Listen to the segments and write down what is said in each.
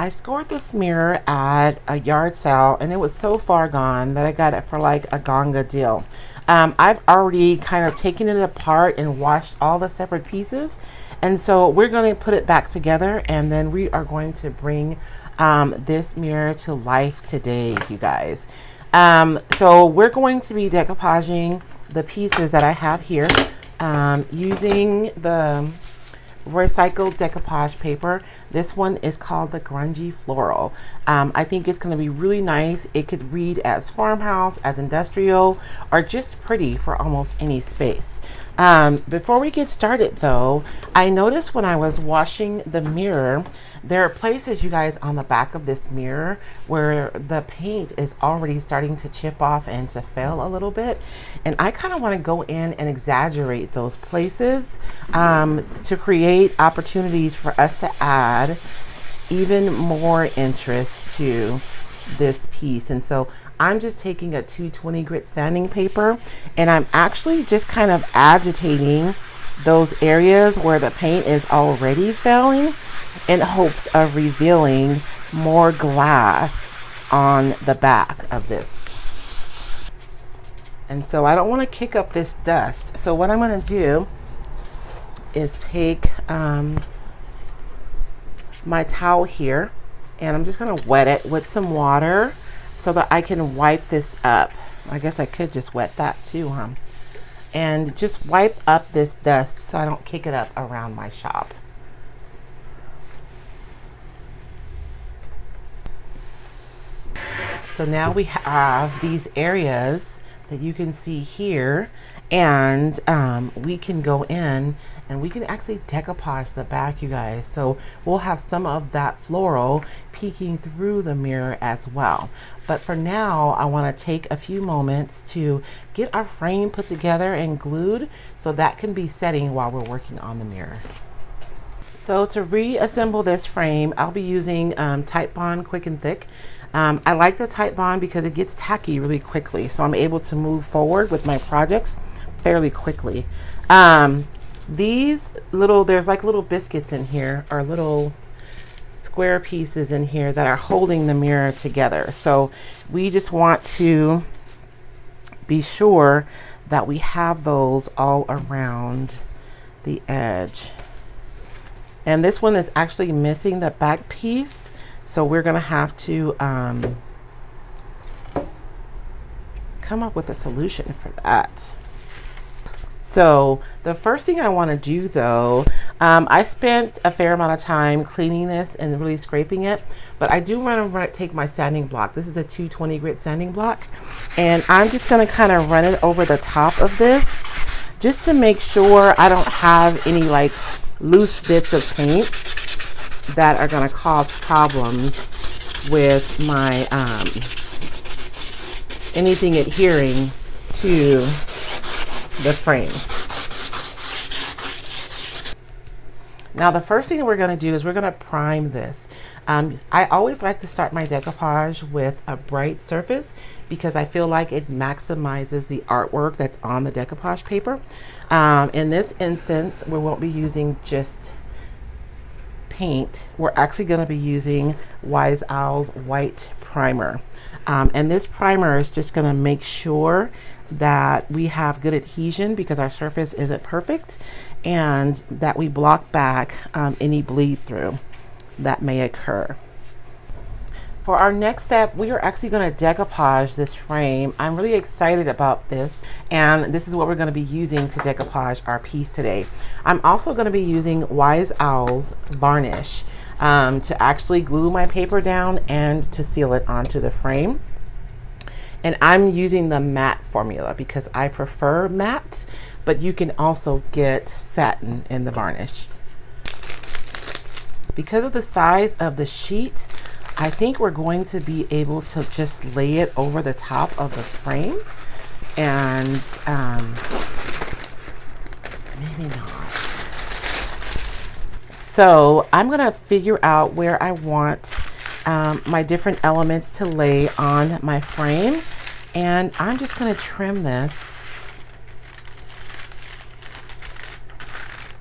I scored this mirror at a yard sale and it was so far gone that I got it for like a Ganga deal. I've already kind of taken it apart and washed all the separate pieces. And so we're going to put it back together and then we are going to bring this mirror to life today, you guys. So we're going to be decoupaging the pieces that I have here using the recycled decoupage paper. This one is called the Grungy Floral. I think it's going to be really nice. It could read as farmhouse, as industrial, or just pretty for almost any space. Before we get started though, I noticed when I was washing the mirror, there are places, you guys, on the back of this mirror where the paint is already starting to chip off and to fail a little bit. And I kind of want to go in and exaggerate those places to create opportunities for us to add even more interest to this piece. And so I'm just taking a 220 grit sanding paper and I'm actually just kind of agitating those areas where the paint is already failing in hopes of revealing more glass on the back of this. And so I don't want to kick up this dust. So what I'm going to do is take my towel here and I'm just going to wet it with some water so that I can wipe this up. I guess I could just wet that too, huh? And just wipe up this dust so I don't kick it up around my shop. So now we have these areas that you can see here, and we can go in and we can actually decoupage the back, you guys. So we'll have some of that floral peeking through the mirror as well. But for now, I want to take a few moments to get our frame put together and glued so that can be setting while we're working on the mirror. So to reassemble this frame, I'll be using Tite Bond Quick and Thick. I like the Tite Bond because it gets tacky really quickly, so I'm able to move forward with my projects fairly quickly. These little, there's like little biscuits in here, or little square pieces in here that are holding the mirror together. So we just want to be sure that we have those all around the edge. And this one is actually missing the back piece, so we're gonna have to come up with a solution for that. So the first thing I want to do though, I spent a fair amount of time cleaning this and really scraping it, but I do want to take my sanding block. This is a 220 grit sanding block, and I'm just going to kind of run it over the top of this just to make sure I don't have any like loose bits of paint that are going to cause problems with my anything adhering to the frame. Now the first thing that we're going to do is we're going to prime this. I always like to start my decoupage with a bright surface because I feel like it maximizes the artwork that's on the decoupage paper. In this instance, we won't be using just paint. We're actually going to be using Wise Owl's white primer. And this primer is just going to make sure that we have good adhesion because our surface isn't perfect, and that we block back any bleed through that may occur. For our next step, we are actually going to decoupage this frame. I'm really excited about this, and this is what we're going to be using to decoupage our piece today. I'm also going to be using Wise Owl's varnish to actually glue my paper down and to seal it onto the frame. And I'm using the matte formula because I prefer matte, but you can also get satin in the varnish. Because of the size of the sheet, I think we're going to be able to just lay it over the top of the frame, and maybe not. So I'm going to figure out where I want my different elements to lay on my frame, and I'm just going to trim this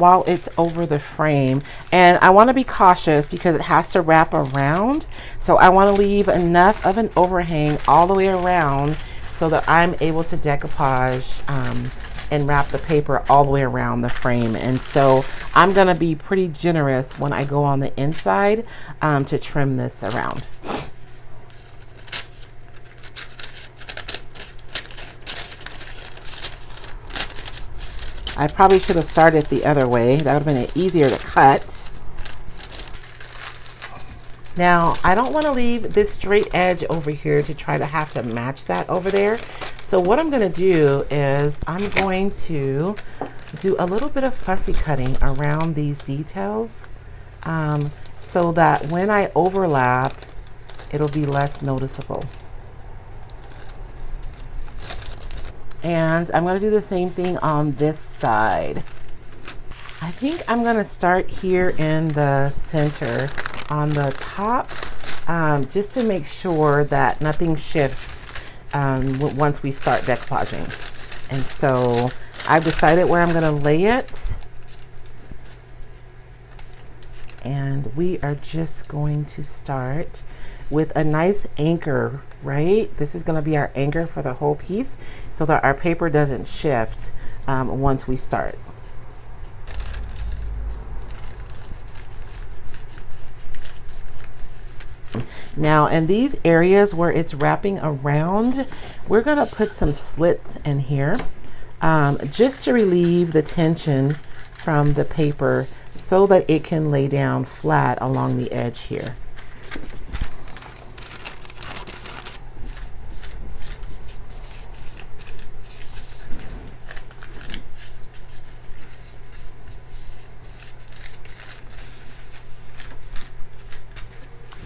while it's over the frame. And I want to be cautious because it has to wrap around. So I want to leave enough of an overhang all the way around so that I'm able to decoupage and wrap the paper all the way around the frame. And so I'm going to be pretty generous when I go on the inside to trim this around. I probably should have started the other way. That would have been easier to cut. Now, I don't want to leave this straight edge over here to try to have to match that over there. So what I'm going to do is I'm going to do a little bit of fussy cutting around these details so that when I overlap, it'll be less noticeable. And I'm going to do the same thing on this side. I think I'm going to start here in the center on the top just to make sure that nothing shifts once we start decoupaging. And so I've decided where I'm going to lay it. And we are just going to start with a nice anchor, right? This is going to be our anchor for the whole piece so that our paper doesn't shift once we start. Now, in these areas where it's wrapping around, we're going to put some slits in here just to relieve the tension from the paper so that it can lay down flat along the edge here.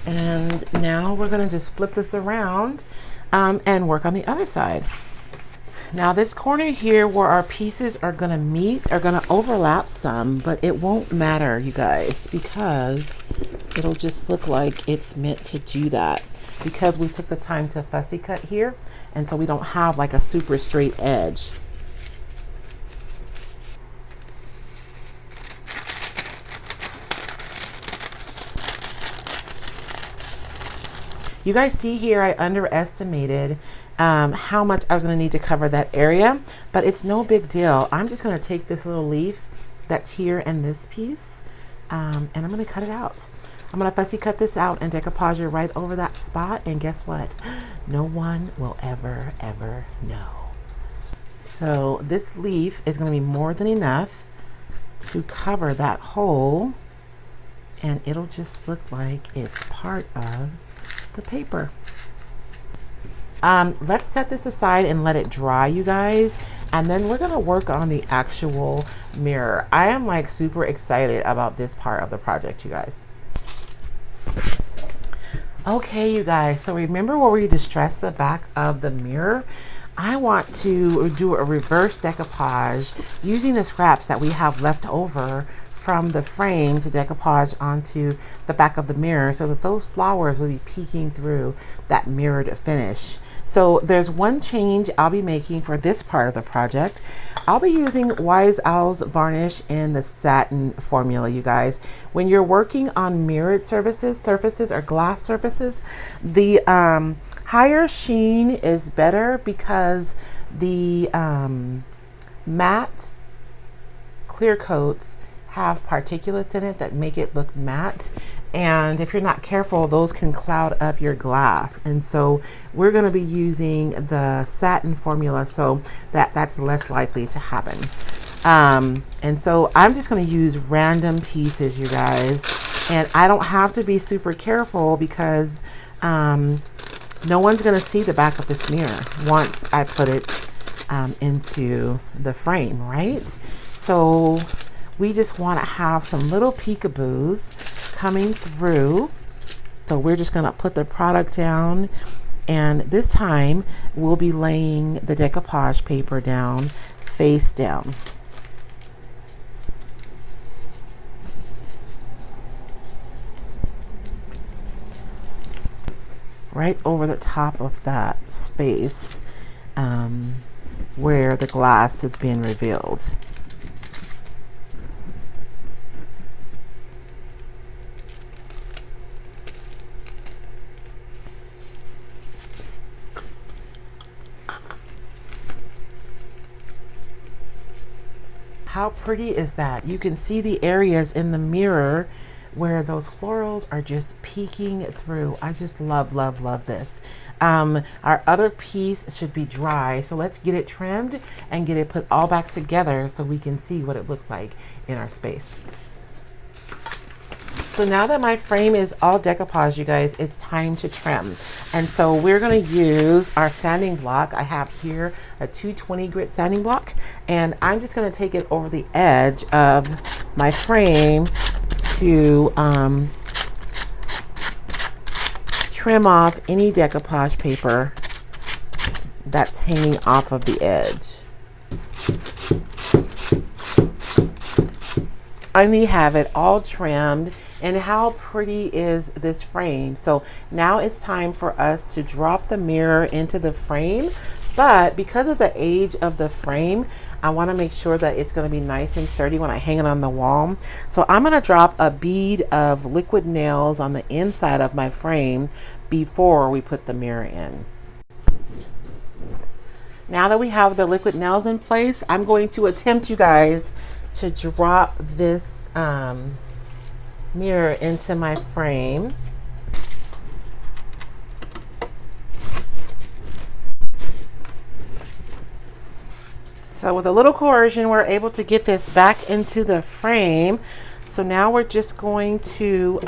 And now we're going to just flip this around and work on the other side. Now this corner here where our pieces are going to meet are going to overlap some, but it won't matter, you guys, because it'll just look like it's meant to do that because we took the time to fussy cut here, and so we don't have like a super straight edge. You guys see here I underestimated how much I was going to need to cover that area, but it's no big deal. I'm just going to take this little leaf that's here and this piece and I'm going to cut it out. I'm going to fussy cut this out and decoupage it right over that spot, and guess what? No one will ever know. So this leaf is going to be more than enough to cover that hole, and it'll just look like it's part of the paper. Let's set this aside and let it dry, you guys, and then we're gonna work on the actual mirror. I am like super excited about this part of the project, you guys. Okay, you guys, so remember where we distressed the back of the mirror? I want to do a reverse decoupage using the scraps that we have left over from the frame to decoupage onto the back of the mirror so that those flowers will be peeking through that mirrored finish. So there's one change I'll be making for this part of the project. I'll be using Wise Owl's varnish in the satin formula, you guys. When you're working on mirrored surfaces or glass surfaces, the higher sheen is better because the matte clear coats have particulates in it that make it look matte, and if you're not careful, those can cloud up your glass. And so we're going to be using the satin formula so that that's less likely to happen. And so I'm just going to use random pieces, you guys, and I don't have to be super careful because no one's going to see the back of this mirror once I put it into the frame, right? So we just want to have some little peekaboos coming through. So we're just going to put the product down, and this time we'll be laying the decoupage paper down face down. Right over the top of that space where the glass is being revealed. How pretty is that? You can see the areas in the mirror where those florals are just peeking through. I just love, love, love this. Our other piece should be dry, so let's get it trimmed and get it put all back together so we can see what it looks like in our space. So now that my frame is all decoupage, you guys, it's time to trim. And so we're gonna use our sanding block. I have here a 220 grit sanding block, and I'm just gonna take it over the edge of my frame to trim off any decoupage paper that's hanging off of the edge. I only have it all trimmed. And how pretty is this frame? So now it's time for us to drop the mirror into the frame. But because of the age of the frame, I want to make sure that it's going to be nice and sturdy when I hang it on the wall. So I'm going to drop a bead of liquid nails on the inside of my frame before we put the mirror in. Now that we have the liquid nails in place, I'm going to attempt, you guys, to drop this mirror into my frame. So with a little coercion, we're able to get this back into the frame. So now we're just going to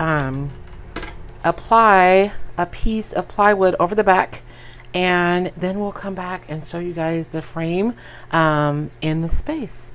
apply a piece of plywood over the back, and then we'll come back and show you guys the frame in the space.